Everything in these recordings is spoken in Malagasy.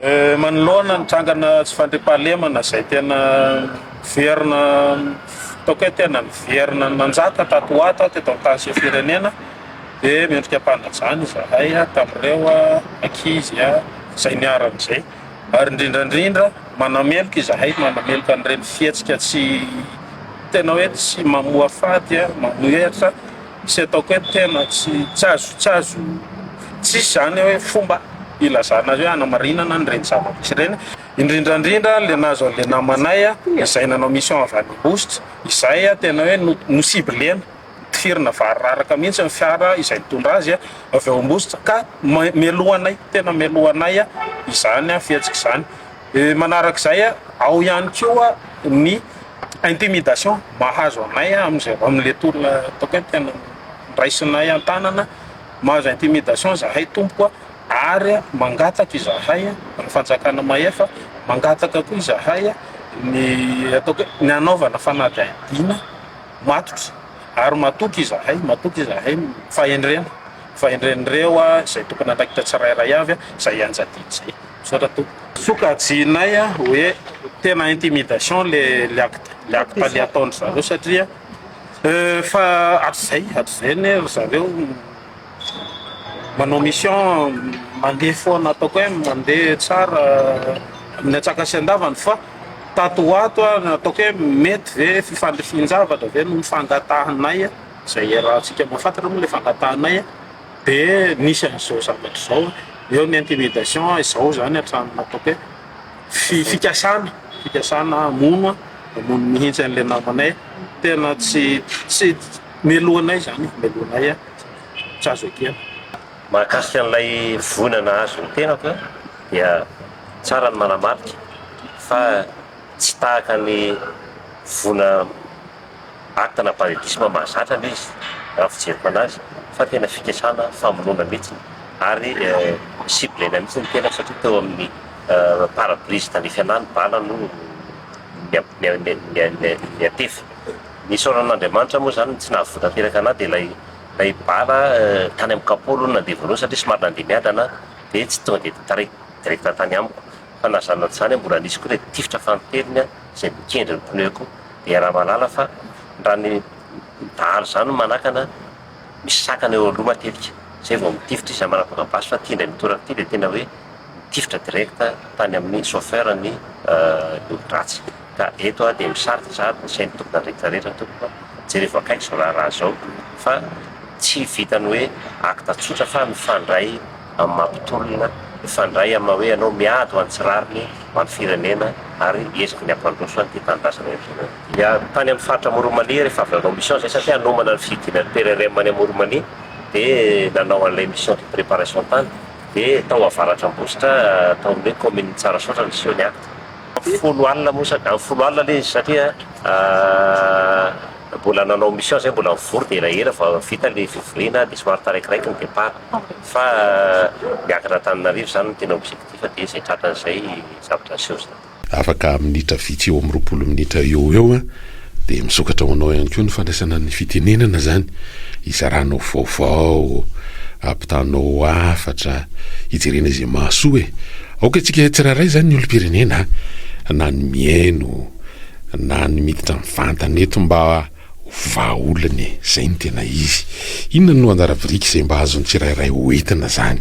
Manoloana nitrangana tsy fandriampahalemana zay tena verina ataoko hoe tena niverina nanjaka tato ho ato teto amin'ny tany sy firenena dia miendrika mpanajany zahay tamin'ireo ankizy izay niaran'izay ary indrindrandrindra manamelika izahay manamelika an'ireny fihetsika tsy tena hoe tsy mamoa faty mamoheritra sy ataoko hoe tena tsy azo tsisy zany hoe fomba ilazana azy hoe hanamarinana nireny zava-misy ireny indrindrandrindra le nazo an'le namanay izay nanao mission avy any Ambositra izay tena hoe nosiblena tifirina variraraka mihitsy ny fiara izay nitondra azy avy ao Ambositra ka melohanay tena melohanay izany fihetsika izany manarak'izay ao ihany koa ny intimidation mahazo anay amin'le tolona ataoko hoe tena raisinay an-tanana mahazo intimidation zahay tompoka ary mangataka izahay ny fanjakana maefa mangataka koa izahay ny ataoko hoe ny anaovana fanadihadiana matotra ary matoky izahay fahendren'ireo izay tokony andraikitra tsirairay avy izay anjadiana izay sokajinay hoe tena intimidation le acte le ataondry zareo satria fa hatrizay ny zareo manao mission mandeha foana ataoko hoe mandeha tsara amin'ny atsaka sy andavany fa tato ho ato ataoko hoe mety ve fifandrifian-javatra ve no mifangatahanay izay rahantsika mahafantatra moa le fangatahanay dia nisy an'izao zavatra izao eo ny intimidation izao zany hatramin'ny ataoko hoe fikasana mono mihitsy an'le namanay tena tsy melohanay zany melohanay tsy azo ekena mahakasika an'ilay vonana azo ny tenako dia tsara ny manamarika fa tsy tahaka ny vona acte-na paludisme mahazatra le izy raha fijeriko anazy fa tena fikasana famonoana mihitsy ary ciblena mihitsy ny tenako satria teo amin'ny parabrise tandrify anany bala no niatefa nisy oran'Andriamanitra moa zany tsy nahavotanteraka anahy dia lay bala tany amin'ny kapolo nandeha voalohany satria somary nandeha miadana dia tsy tonga dia tarehy direct tany amiko fa nazanana zany mbola nisy koa le tifitra fanteriny izay mikendry ny pneoko dia raha malala fa raha ny dahalo zany manakana misy sakana eo aloha matetika zay vao mitifitra izy manapaka basy fa tia indray mitoraka ity dia tena hoe mitifitra direct tany amin'ny chauffeur ny olon-dratsy ka eto dia misarika zany izay ny tompona rehetrarehetra tompona jereva akaiky zao raha zao fa tsy vitany hoe acte tsotra fa mifandray amin'ny mampitolona mifandray amin'ny hoe ianao miady ho an'ny tsirariny ho an'ny firenena ary eziky ny ampandroso any ty tanindrazana ia tany amin'ny faritra Moromania rehefa avy anao mission zay satria anomana ny fidinan'ny PRRM any Moromania dia nanao an'ilay mission de préparation tany dia tao avaratra Ambositra tao amin'ny hoe commune tsara sotra ny seho ny acte folo alina moa amin'ny folo alina le izy satria mbola nanao mission zay mbola mivory dia elaela vao vita le fivoriana dia somary taraikiraiky ny départ fa miakatra Antananarivo zany no tena objectif dia izay tratran'izay zavatra seho zany afaka minitra vitsy eo amin'ny 20 minitra eo dia misokatra ho anao ihany koa ny fandraisana ny fitenenana zany izaranao vaovao ampitanao hafatra hijerena izay mahasoa aoka antsika tsirairay zany ny olom-pirenena na ny miaino na ny miditra mivantana eto mba vaolany zay ny tena izy inona no anjara-biriky izay mba azony tsirairay hoentina zany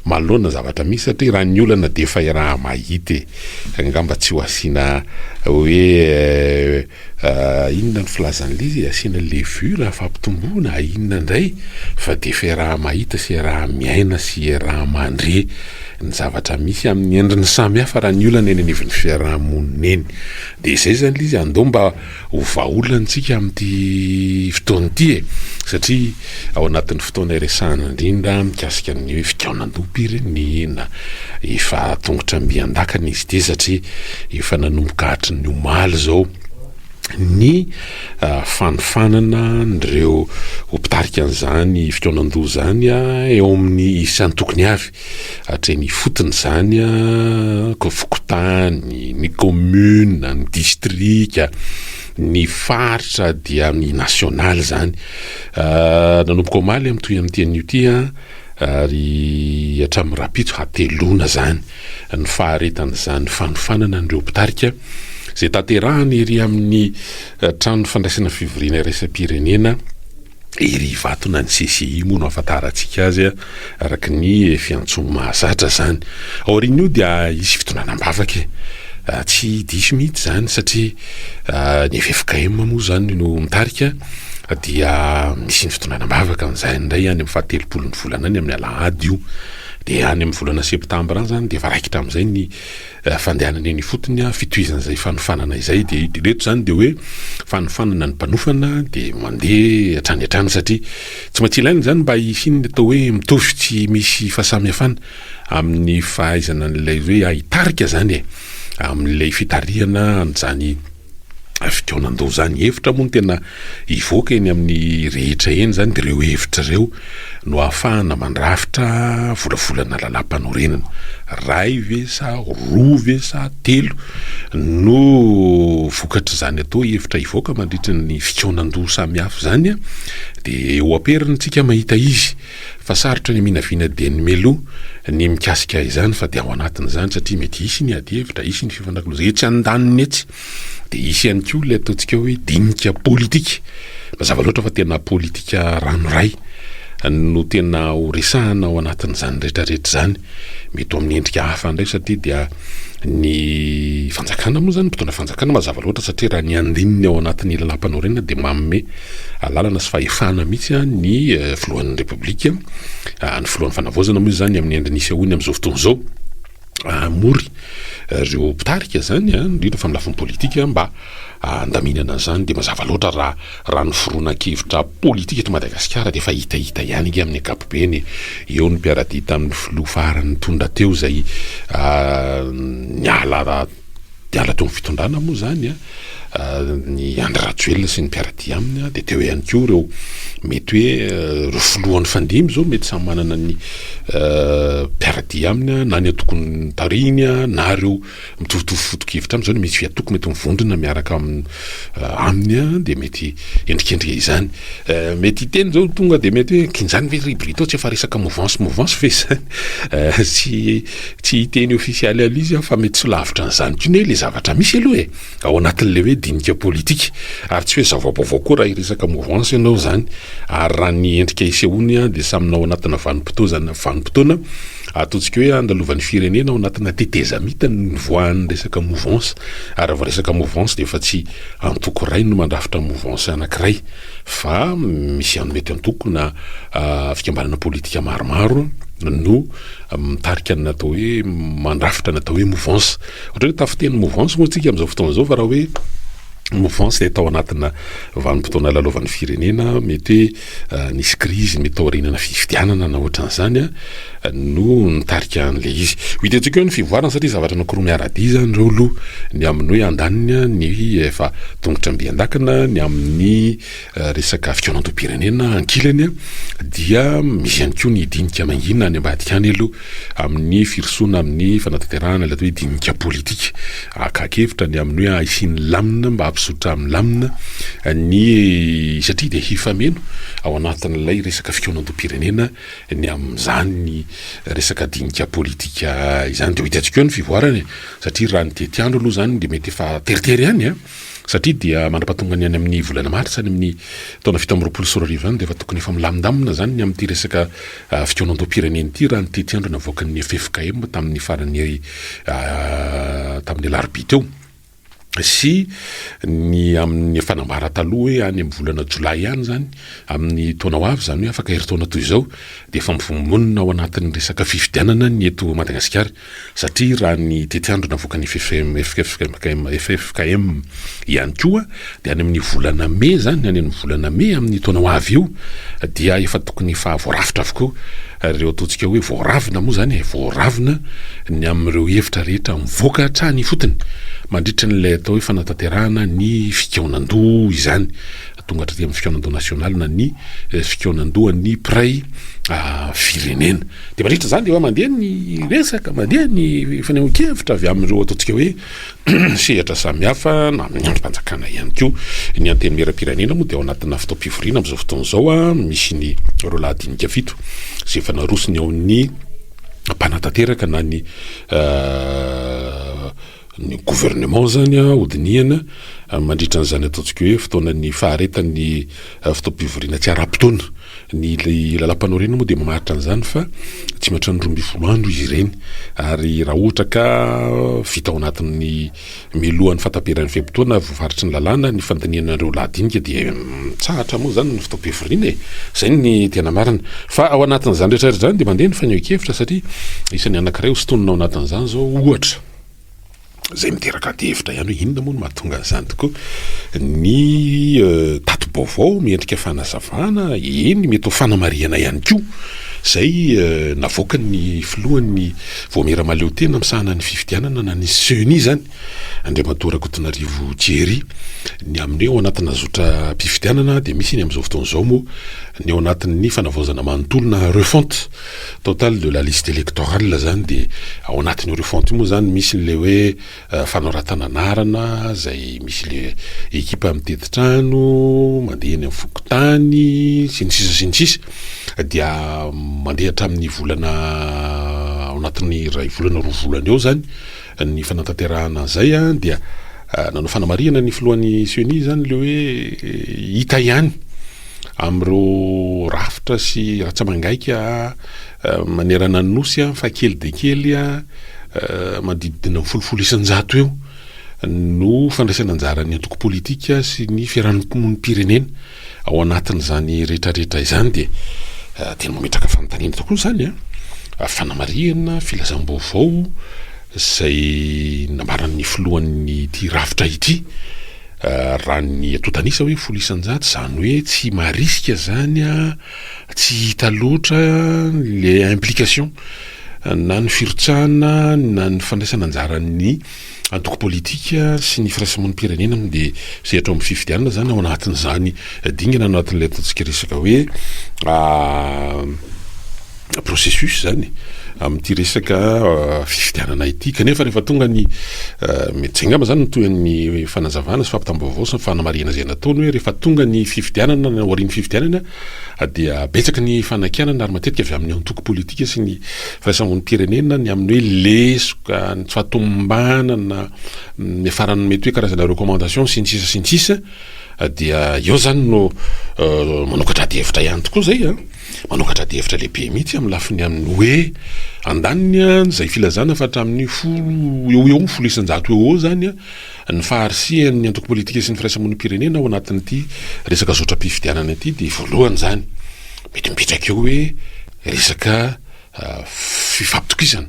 manoloana zavatra misy satria raha ny olana dia efa raha mahita angamba tsy ho asiana hoe inona ny filazan'le izy asiana levure fampitomboana inona indray fa dia efa raha mahita sy raha miaina sy raha mandre ny zavatra misy amin'ny endriny samy hafa raha ny olana eny anivon'ny fiarahamonina eny dia izay zany izy andao mba ho vaolantsika amin'ity fotoana ity satria ao anatin'ny fotoana iresahana indrindra mikasika ny fikaonam-pirenena efa tongotra mbiandakana izy ity satria efa nanomboka hatry ny omaly zao ny fanofanana nireo mpitarika an'izany fikaonan-doha zany eo amin'ny isan'ny tokony avy hatreny fotony zany fokotany ny commune ny distrika ny faritra dia ny national zany nanomboka omaly amin'ny toy amin'ny tenin'io ty ary hatramin'ny rapitso hatelona zany ny faharetan'izany fanofanana andreo mpitarika zay tanterahana ery amin'ny trano fandraisana fivoriana iraisam-pirenena ery vatona ny CCI moa no afataratsika azy araky ny fiantsoana mahazatra zany aorian'io dia isy fitonanam-bavaka tsy diso mihitsy zany satria ny FFKM moa zany no mitarika dia misy ny fitonanam-bavaka an'izay indray any amin'ny 17 volana any amin'ny alahady io dia any amin'ny volana septambra any zany dia varaikitra amin'izay ny fandehanany eny fotony fitohizan'izay fanofanana izay dia reto zany dia hoe fanofanana ny mpanofana dia mandeha hatrany satria tsy maintsy ilaina zany mba hisinony atao hoe mitovy tsy misy fahasamihafana amin'ny fahaizana n'ilay hoe ahitarika zany amin'ilay fitarihana an'izany fitaonan-do zany hevitra moa no tena ivoaka eny amin'ny rehetra eny zany dia ireo hevitra ireo no ahafahana mandrafitra volavolana lalam-panorenana ray ve sa roa ve sa telo no vokatra zany atao hevitra ivoaka mandritra ny fitaonan-do samihafa zany dia eo amperantsika mahita izy fa sarotra ny minaviana deny melo ny mikasika izany fa dia ao anatiny zany satria mety isy ny ady hevitra isy ny fifandrakoloza etsy andaniny etsy dia isy ihany koa ilay ataontsika hoe dinika politika mazava loatra fa tena politika ranoray no tena ho resahana ao anatin'izany rehetrarehetra zany mety amin'ny endrika hafa ndray satria dia ny fanjakana moa zany mpitondra fanjakana mazava loatra satria raha ny andininy ao anatin'ny lalam-panorenana dia manome lalana sy fahefana mihitsy ny filohan'ny repoblika ny filohan'ny fanavozana moa zany amin'ny endrinisy ahoany amin'izao fotoana izao amory reo mpitarika zany indrindra fa amin'ny lafiny politika mba andaminana zany dia mazava loatra raha ny foronan-kevitra politika eto Madagasikara dia efa hitahita ihany ige amin'ny ankapobeny eo ny mpiarady tamin'ny filoha farany tonda teo zay niala teo amin'ny fitondrana moa zany ny Andry Rajoelina sy ny mpiarady aminy dia teo ihany koa reo mety hoe reo filohan'ny fandimy zao mety samy manana ny mpiarady aminy na ny atokony tariny na reo mitovitovy fotok-hevitra aminy zao misy fiatoko mety mivondrona miaraka aminy dia mety endrikendrika izany mety hiteny zao tonga dia mety hoe kinjany ve ribrito tsy efa resaka mouvance ve zany tsy hiteny ofisialy izy fa mety tsy lavitra n'izany koa le zavatra misy aloha ao anatin'le hoe dinika politika ary tsy hoe zavabaovao koa raha iresaka mouvance ianao zany ary raha ny endrika isehoany dia saminao anatina vanim-potoana ataontsika hoe andalovan'ny firenena ao anatina tetezamita ny voan'ny resaka mouvance ary raha resaka mouvance dia efa tsy antoko ray no mandrafitra mouvance anankiray fa misy ihany mety antoko na fikambanana politika maromaro no mitarika ny atao hoe mandrafitra ny atao hoe mouvance ohatra hoe tafiteny mouvance moa tsika amin'izao fotoana izao fa raha hoe mouvance dia tao anatina vanim-potoana lalovan'ny firenena mety hoe nisy krizy mety tao aorianana fifidianana na ohatran'izany no nitarika an'le izy hitentsika hoe ny fivoarana satria zavatra anankiroa miara-dia zany reo aloha ny amin'ny hoe andaniny ny efa tongotra mbiandakana ny amin'ny resaka fitaonan-do-pirenena ankilany dia misy ihany koa ny dinika manginina any ambadika any aloha amin'ny firosoana amin'ny fanatanterahana ilay hoe dinika politika akakevitra ny amin'ny hoe aisiany lamina mba hampisotra amin'ny lamina ny satria dia hifameno ao anatin'ilay resaka fitaonan-do-pirenena ny amin'izany ny resaka dinika politika izany dia hitantsika eo ny fivoarany satria raha ny tetiandro aloha zany dia mety efa teritery ihany satria dia mandrapatonga ny any amin'ny volana martsa any amin'ny taona 17 dia efa tokony efa milamindamina zany ny amin'ity resaka fitaonan-do-pirenena ity raha ny tetiandro navoakan'ny FFKM tamin'ny farany tamin'ny alarobia teo sy ny amin'ny fanambara taloha hoe any amin'ny volana jolay ihany zany amin'ny taona ho avy zany hoe afaka herintaona toy izao dia efa mivomonina ao anatin'ny resaka fifidianana ny eto Madagasikara satria raha ny tetiandro navoakan'ny FFKM ihany koa dia any amin'ny volana May zany any amin'ny volana May amin'ny taona ho avy io dia efa tokony efa voarafitra avokoa reo ataontsika hoe voaravina moa zany voaravina ny amin'ireo hevitra rehetra mivoaka hatrany fotony mandritra n'ilay atao hoe fanatanterahana ny fikaonan-do izany tonga atratỳ amin'ny fikaonando nasionaly na ny fikaonandoa ny pray firenena de mandritra zany de mandeha ny resaka mandeha ny fanehoan-kevitra avy amin'ireo ataontsika hoe sehatra samihafa na amin'ny androm-panjakana ihany ko ny anteny mera-pirenena moa de ao anatina fotoam-pivoriana am'izao fotoan'izao misy ny reo lahadinika fito zay efa narosony ao ny mpanatanteraka na ny gouvernement zany hodinihana mandritra n'izany ataontsika hoe fotoanany faharetan'ny fotoam-pivoriana tsy ara-potoana ny lalam-panorena moa de mamaritra an'izany fa tsy matra ny 12 andro izy ireny ary raha ohatra ka vita ao anatin'ny milohan'ny fataperan'ny fehimpotoana voafaritry ny lalàna ny fandinianareo lahadinika de tsahatra moa zany ny fotoam-pivoriana zay ny tena marina fa ao anatin'izany rehetrarehetra zany de mandeha ny fanehoan-kevitra satria isan'ny anankiray hostonina ao anatin'izany zao ohatra zay miteraka devitra ihany hoe inona moa no mahatonga an'izany tokoa ny tato-baovao miendrika fanazavana eny mety ho fanamariana ihany ko zay navoaka ny filohan'ny voamera maleo tena misahana ny fifidianana na ny seni zany Andriamatora Kotonarivo Thierry ny amin'ny ao anatina zotra mpifidianana de misy ny am'izao fotoan'izao moa ny ao anatin'ny fanavaozana manontolo na refonte totale de la liste électorale zany de ao anatin'ny refonte moa zany misy le hoe fanoratananarana zay misy le ekipa mitety-trano mandeha ny amin'ny fokotany sy ny sisa dia mandeha hatramin'ny volana ao anatin'ny ray volana roa volana eo zany ny fanatanterahana zay dia nanao fanamariana ny filohan'ny seni zany le hoe hita ihany am'ireo rafitra sy ratsamangaika manerana ny nosy fa kely de kely manodididina 10 isan-jato eo no fandraisana anjara ny antoko politika sy ny fiarahamonimpirenena ao anatin'izany rehetrarehetra izany de tena mametraka fanontaniana tokoa zany fanamariana filazam-baovao zay namarany filohan'ny ty rafitra ity raha ny atotanisa hoe 10 isan-jato zany hoe tsy marisika zany tsy hita loatra le implication na ny firotsahana na ny fandraisana anjara ny antoko politika sy ny firaisamonimpirenena de sehatra amin'ny fifidianana zany ao anatin'izany dingana ao anatin'ilay ataontsika resaka hoe processus zany amin'ity resaka fifidianana ity kanefa rehefa tonga ny mety angamba zany ny toy ny fanazavana sy fampitam-baovao sy ny fanamariana zay nataony hoe rehefa tonga ny fifidianana na orin'ny fifidianana dia betsaky ny fanakianana ary matetika avy amin'ny antoko politika sy ny firaisamonimpirenena ny amin'ny hoe lesoka ny tsy fahatombanana ny farany mety hoe karazana recommandation sy ny sisa dia eo zany no manokatra devitra ihany tokoa zay manokatra devitra lehibe mihitsy amin'ny lafiny amin'ny hoe andaniny zay filazana fa hatramin'ny 10 isan-jato eo zany ny faharisian'ny antoko politika sy ny firaisamonimpirenena ao anatin'ity resaka zotra mpifidianana ity de voalohany zany mety mipetraka eo hoe resaka fifampitokisana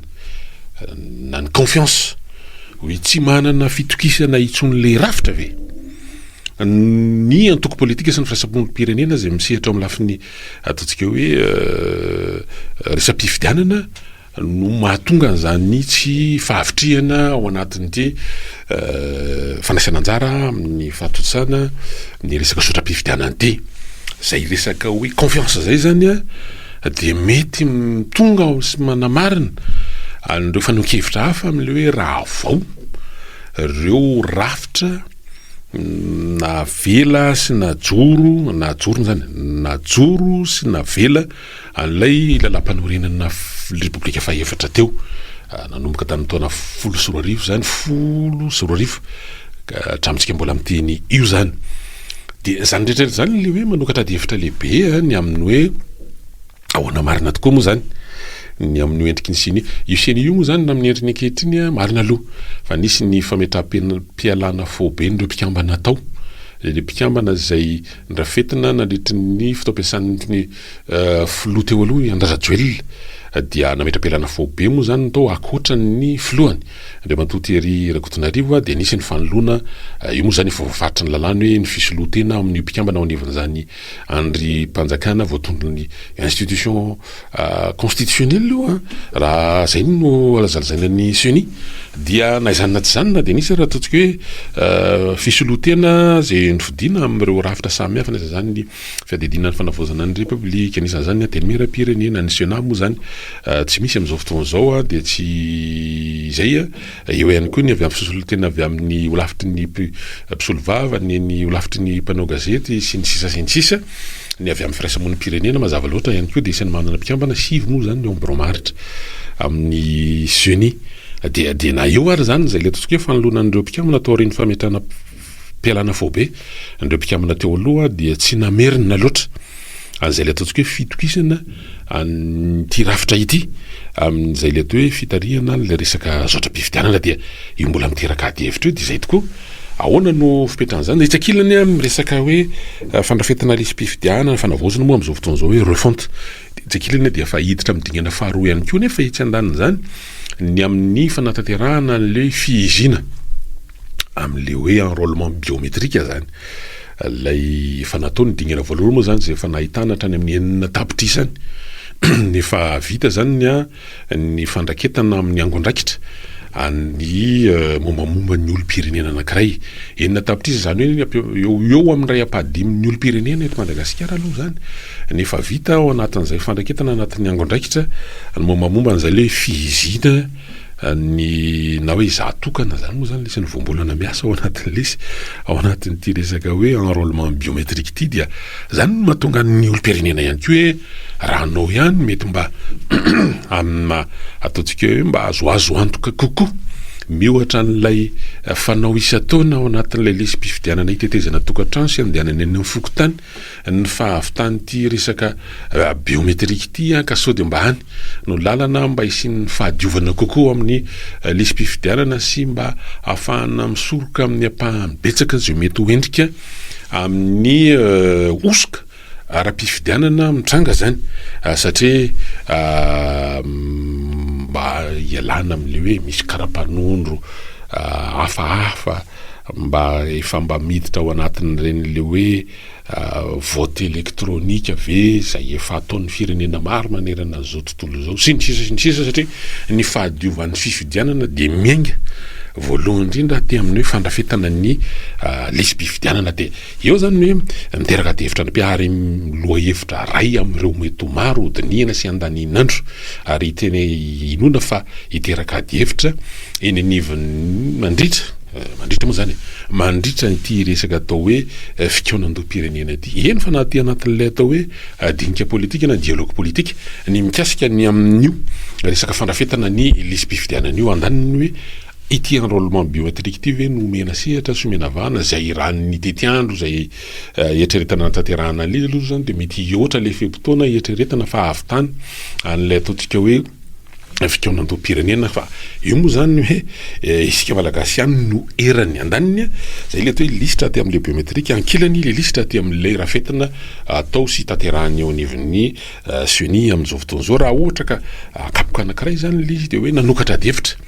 na ny confiance hoe tsy manana fitokisana itson'le rafitra ve ny antoko politika sy ny firaisamonimpirenena zay misehatra amin'ny lafiny ataontsika hoe resam-pifidianana no mahatonga an'izany tsy fahavitriana ao anatin'ity fandraisana anjara amin'ny fahatotsana ny resaka zotra mpifidianana ity zay resaka hoe confiance zay zany de mety tonga sy manamarina an'ireo fanehoan-kevitra hafa amin'le hoe raha vao ireo rafitra na vela sy na joro zany na joro sy na vela an'ilay lalam-panorenana repoblika fahefatra teo nanomboka tamin'ny taona 10 zany 10 hatramintsika mbola miteny io zany de zany rehetrarehetra zany le hoe manokatra devitra lehibe ny amin'ny hoe ahoana marina tokoa moa zany ny amin'ny endriky ny siny io seny io moa zany na amin'ny endriny ankehitriny marina aloha fa nisy ny fametraha-pialana fobe nireo mpikambana atao le mpikambana zay ndrafetina nandritry ny fotoam-piasan'ny filoha teo aloha Andraza Joel dia nametrapelana fobe moa zany tao akoatra ny filohany de matoty ery Rakotonarivo dia nisy ny fanoloana io moa zany efa voafaritra ny lalàna hoe ny fisoloatena amin'ny mpikambana ao anivon'izany andry mpanjakana voatondron'ny institution constitutionnelle io raha zay no alazalazaina ny CENI dia na izany na tsy izany na dia nisy raha ataontsika hoe fisoloatena zay nofidina amin'ireo rafitra samy hafa na zany ny fiadidinan'ny fanavozana ny republika anisan'izany ny antenimera-pirenena ny Sénat moa zany tsy misy amin'izao fotoana zao dia tsy izay eo ihany koa ny avy amin'ny fisoloatena avy amin'ny olafitry ny mpisolovava ny olafitry ny mpanao gazety sy ny sisa ny avy amin'ny firaisamonim-pirenena mazava loatra ihany koa dia isan'ny manana mpikambana sivy moa zany eo amboromaritra amin'ny CENI dia na eo ary zany zay le ataontsika hoe fanoloana an'ireo mpikambana tao aorian'ny fametrahana mpialana fobe an'ireo mpikambana teo aloha dia tsy namerina loatra an'izay le ataontsika hoe fitokisana ty rafitra ity amin'izay le atao hoe fitarihana le resaka zotra-pifidianana dia io mbola miteraka ady hevitra io dia izay tokoa ahoana no fipetrahan'izany itsakilany amin'ny resaka hoe fandrafetana lisy-pifidianana fanavozana moa amin'izao fotoana zao hoe refonte itsakilany dia fa hiditra amin'ny dingana faharoa ihany koa nefa itsy andaniny zany ny amin'ny fanatanterahana an'le fihizina amin'le hoe enrôlement biométrique zany lay efa natao ny dingana voalohany moa zany zay efa nahitana hatrany amin'ny enina tapitrisany nefa vita zany ny fandraketana amin'ny angondraikitra any mombamomba ny olo-pirenena anankiray enina tapitrisa zany hoe eo amin'ny ray ampahadimy ny olo-pirenena eto Madagasikara aloha zany nefa vita ao anatin'izay fandraketana anatin'ny angondraikitra ny mombamomba n'izay le fihizina ny na hoe zatokana zany moa zany lesy ny voambolana miasa ao anatin'lesy ao anatin'ity resaka hoe enrôlement biométrique ity dia zany no mahatonga ny olo-pirenena ihany ko hoe raha anao ihany mety mba amin'ny ataontsika hoe mba azoazo antoka kokoa miohatra n'ilay fanao isa-taona ao anatin'ilay lisy-pifidianana hitetezana tokantrano sy andehanany any amin'ny fokotany ny fahavitany ity resaka biométrique ity ka sao dia mba hany no lalana mba isian'ny fahadiovana kokoa amin'ny lisy-pifidianana sy mba ahafahana misoroka amin'ny ampahany betsaka zay mety ho endrika amin'ny osoka ara-pifidianana mitranga zany satria mba ialana amin'le hoe misy karapanondro hafahafa mba efa mba miditra ao anatin'ren'le hoe vote électronique ve zay efa ataon'ny firenena maro manerana an'izao tontolo zao sy ny sisa satria ny fahadiovan'ny fifidianana dia miainga voalohany indrindra ty amin'ny hoe fandrafetana ny lisy-pifidianana dia eo zany hoe miteraka ady hevitra nampiary loha hevitra ray amin'ireo mety maro dinihana sy andaninandro ary teny inona fa hiteraka ady hevitra eny anivon'ny mandritra moa zany mandritra ity resaka atao hoe fikaonandoha-pirenena ity eny fa naty anatin'ilay atao hoe dinika politika na dialogue politika ny mikasika ny amin'io resaka fandrafetana ny lisy-pifidianana io andaniny hoe ity enrôlement biométrique ity ve no omena sehatra sy omena vahana zay ran'ny tetiandro zay eritreretana tanterahana le aloha zany dia mety ohatra le fepotona eritreretana fa havitany an'ilay ataontsika hoe fikaonandoha-pirenena fa io moa zany hoe isika malagasy ihany no erany andaniny zay le atao hoe lisitra aty amin'le biométrique ankilany le lisitra aty amin'ilay rafetana atao sy tanterahany eo anivon'ny CENI amin'izao fotoana zao raha ohatra ka akapoka anankiray zany le izy dia hoe nanokatra ady hevitra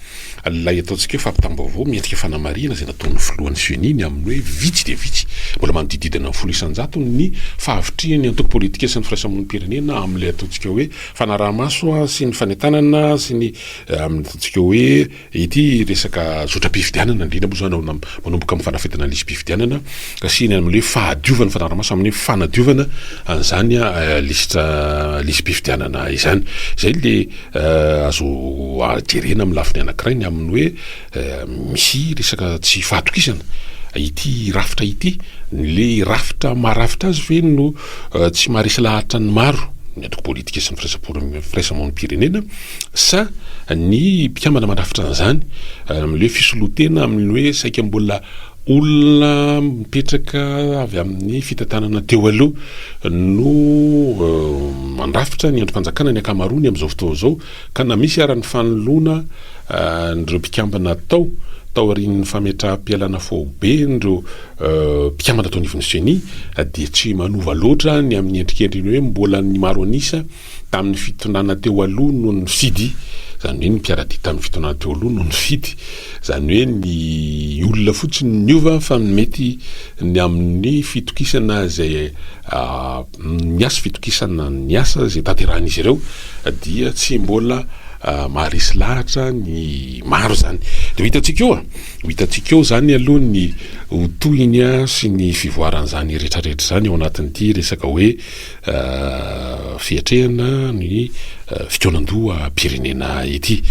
lay ataontsika hoe fampitam-baovao miendrika fanamarihana zay nataon'ny filohan'ny CENI ny amin'ny hoe vitsy dia vitsy mbola manodididina amin'ny 100 ny fahavitriany antoko politika sy ny firaisamonim-pirenena amin'ilay ataontsika hoe fanaraha-maso sy ny fanentanana sy ny ataontsika hoe ity resaka zotra-pifidianana indrindra moa zany manomboka amin'ny fanafetana lisy-pifidianana sy ny amin'le fahadiovana fanaraha-maso amin'ny fanadiovana an'izany lisy-pifidianana izany zay le azo jerena amin'ny lafiny anankiray ny amin'ny hoe misy resaka tsy fahatokisana ity rafitra ity le rafitra maharafitra azy ve no tsy maharesy lahatra ny maro ny antoko politika sy ny firaisamonim-pirenena sa ny mpikambana mandrafitra an'izany amin'le hoe fisoloatena amin'ny hoe saika mbola olona mipetraka avy amin'ny fitantanana teo aloha no mandrafitra ny androm-panjakana ny akamarony amin'izao fotoana zao ka na misy ara-ny fanoloana nireo mpikambana tao taorian'ny fametraha-pialana fobe ndreo mpikamana ataon'ny Vonisoeny dia tsy manova loatra ny amin'ny endrikendriny hoe mbola ny maro anisa tamin'ny fitonana teo aloha no ny fidy, zany hoe ny mpiaradia tamin'ny fitonana teo aloha no ny fidy, zany hoe ny olona fotsiny niova fa mety ny amin'ny fitokisana zay ny asa fitokisana ny asa zay tanterahan'izy ireo dia tsy mbola maharesy lahatra ny maro zany. De hitantsika eo zany aloha ny hotohiny sy ny fivoaran'izany rehetrarehetra zany ao anatin'ity resaka hoe fiatrehana ny fitonan-doha pirenena ity.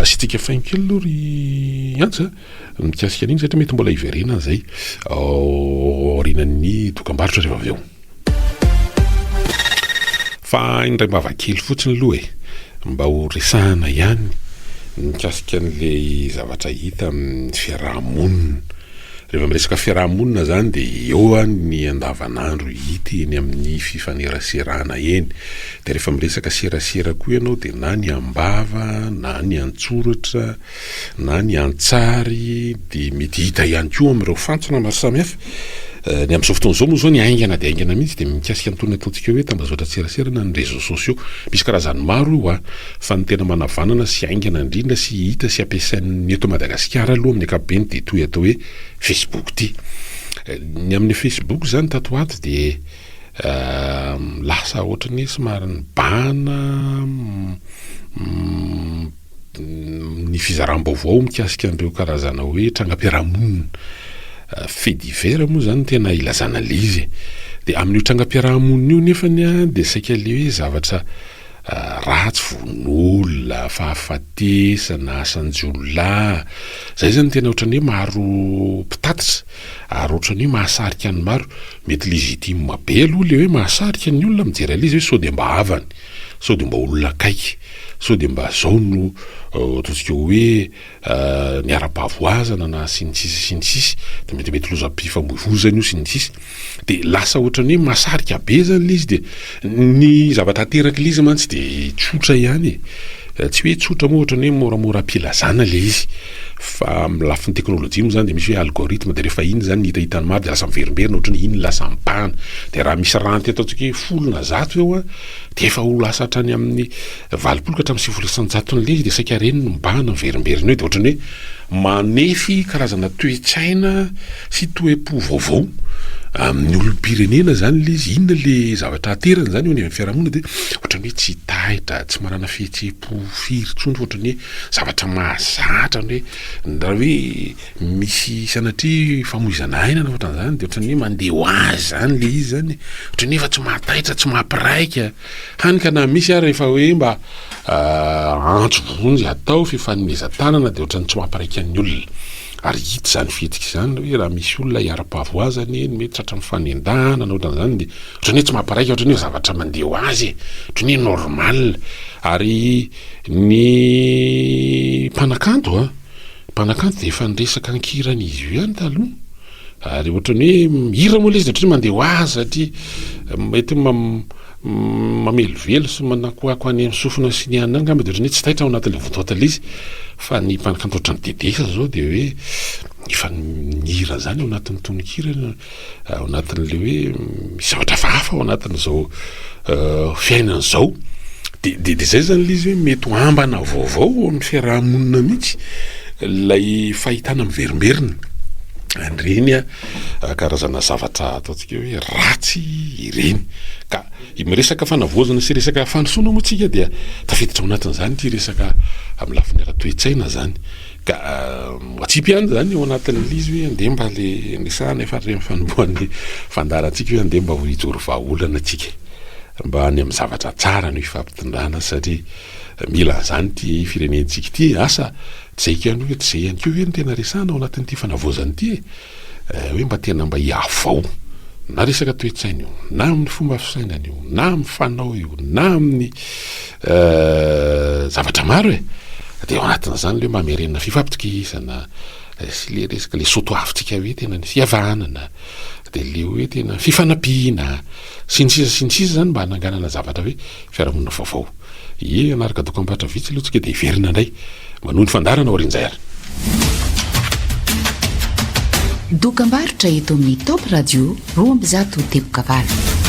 Sitika fainkely aloha ry anja mikasika an'iny satria mety mbola hiverena zay aorinan'ny dokam-barotra rehefa avy eo. Fa indray mbavakely fotsiny aloha mba ho resahana ihany mikasika an'le zavatra hita amin'ny fiarahamonina. Rehefa miresaka fiarahamonina zany dia eo ny andavanandro hita eny amin'ny fifaneraserana eny. Dia rehefa miresaka serasera koa ianao dia na ny ambava na ny antsoratra na ny antsary dia mety hita ihany koa amin'ireo fantsona maro samihafa. Ny amin'izao fotoana izao moa zao ny aingana dia aingana mihitsy dia mikasika an'itony ataontsika hoe tambazoatra serasera na ny réseaux sociaux. Misy karazany maro io fa ny tena manavanana sy aingana indrindra sy hita sy ampiasain'ny eto Madagasikara aloha amin'ny ankapobeny dia toy atao hoe Facebook ity. Ny amin'ny Facebook zany tato ato dia lasa ohatrany somary ny bana ny fizaram-baovao mikasika an'ireo karazana hoe trangam-piarahamonina. Fait divers moa zany tena ilazana lizy. Dia amin'io trangam-piarahamonina io nefany dia saika le hoe zavatra ratsy von'olona, fahafatesana, asanjiolahy. Zay zany tena ohatrany hoe maro mpitatitra ary ohatrany hoe mahasarika ny maro. Mety légitime be aloha le hoe mahasarika ny olona mijery alizy hoe sao dia mba havany, sao dia mba olona kaiky, sao dia mba zao no ataontsika hoe ny ara-pavoazana na sinisisy dia mety lozam-pifamoivoizana io sinisisy. Dia lasa ohatrany hoe mahasarika be zany lizy dia ny zavatra ateraka lizy mantsy dia tsotra ihany tsy hoe tsotra moa ohatrany hoe moramora ampilazana le izy fa amin'ny lafin'ny teknôlôjia moa zany dia misy hoe algorithme dia rehefa iny zany hitahitany maro dia lasa miverimberina ohatrany iny lasa mipahana. Dia raha misy ranty ataontsika hoe 10,000 eo dia efa ho lasa hatrany amin'ny 80 ka hatramin'ny 9,100 le izy dia saika reny no mibahana miverimberina eo dia ohatrany hoe manefy karazana toe-tsaina sy toe-po vaovao amin'ny olom-pirenena zany le izy. Inona le zavatra aterana zany eo ny amin'ny fiarahamonina dia ohatrany hoe tsy tahitra, tsy marana fihetseham-po firy tsony, ohatrany hoe zavatra mahazatra hoe raha hoe misy sanatria famoizana aina na ohatran'izany dia ohatrany hoe mandeha ho azy zany le izy zany, ohatrany hoe efa tsy mahataitra, tsy mahampiraika hany ka na misy ary rehefa hoe mba antso vonjy atao fifanomezan-tanana dia ohatrany tsy mahampiraika ny olona. Ary hita zany fihetsika izany hoe raha misy olona hiara-pavoazana eny mety tratra mifanendahana na ohatran'izany dia ohatrany hoe tsy mahamparaika, ohatrany hoe zavatra mandeha ho azy, ohatrany hoe normal. Ary ny mpanakanto dia efa niresaka ankiran'izy io ihany taloha ary ohatrany hoe hira moa le izy dia ohatrany mandeha ho azy satria mety mamelovelo sy manakoako any amin'ny sofina sy ny anina angamba dia ohatrany hoe tsy taitra ao anatin'ilay votoatana izy. Fa ny mpanakanto ohatrany dedesa zao dia hoe efa nihira zany ao anatin'ny tononkira ao anatin'le hoe misy zavatra hafa ao anatin'izao fiainan'izao. Dia zay zany le izy hoe mety ho ambana vaovao amin'ny fiarahamonina mihitsy ilay fahitana miverimberina. Ireny karazana zavatra ataontsika hoe ratsy ireny. Ka miresaka fanavoazana sy resaka fanosoana moa tsika dia tafiditra ao anatin'izany ty resaka amin'ny lafiny ara-toe-tsaina zany. Ka atsipy ihany zany ao anatin'le izy hoe andeha mba le resahana efa reny fanombohan'ny fandarantsika hoe andeha mba ho hijoro vahaolana atsika mba any amin'ny zavatra tsara no ifampitondrana satria mila zany ty firenentsika ity asa tsy zay ihany hoe tsy zay ihany koa hoe ny tena resahana ao anatin'ity fanavozana ity hoe mba tena mba hiavao na resaka toe-tsaina io na amin'ny fomba fisainana io na amin'ny fanao io na amin'ny zavatra maro dia ao anatin'izany le mamerenana fifampitokisana sy le resaka le soatoavitsika hoe tena ny fihavanana dia le hoe tena fifanampiana sinisisa zany mba hananganana zavatra hoe fiarahamonina vaovao. Anaraka dokam-barotra vitsy aloha tsika dia hiverina indray manohy ny fandarana ao rinjay ary. dokam-barotra eto amin'ny top radio 2 ambizato teboka valo.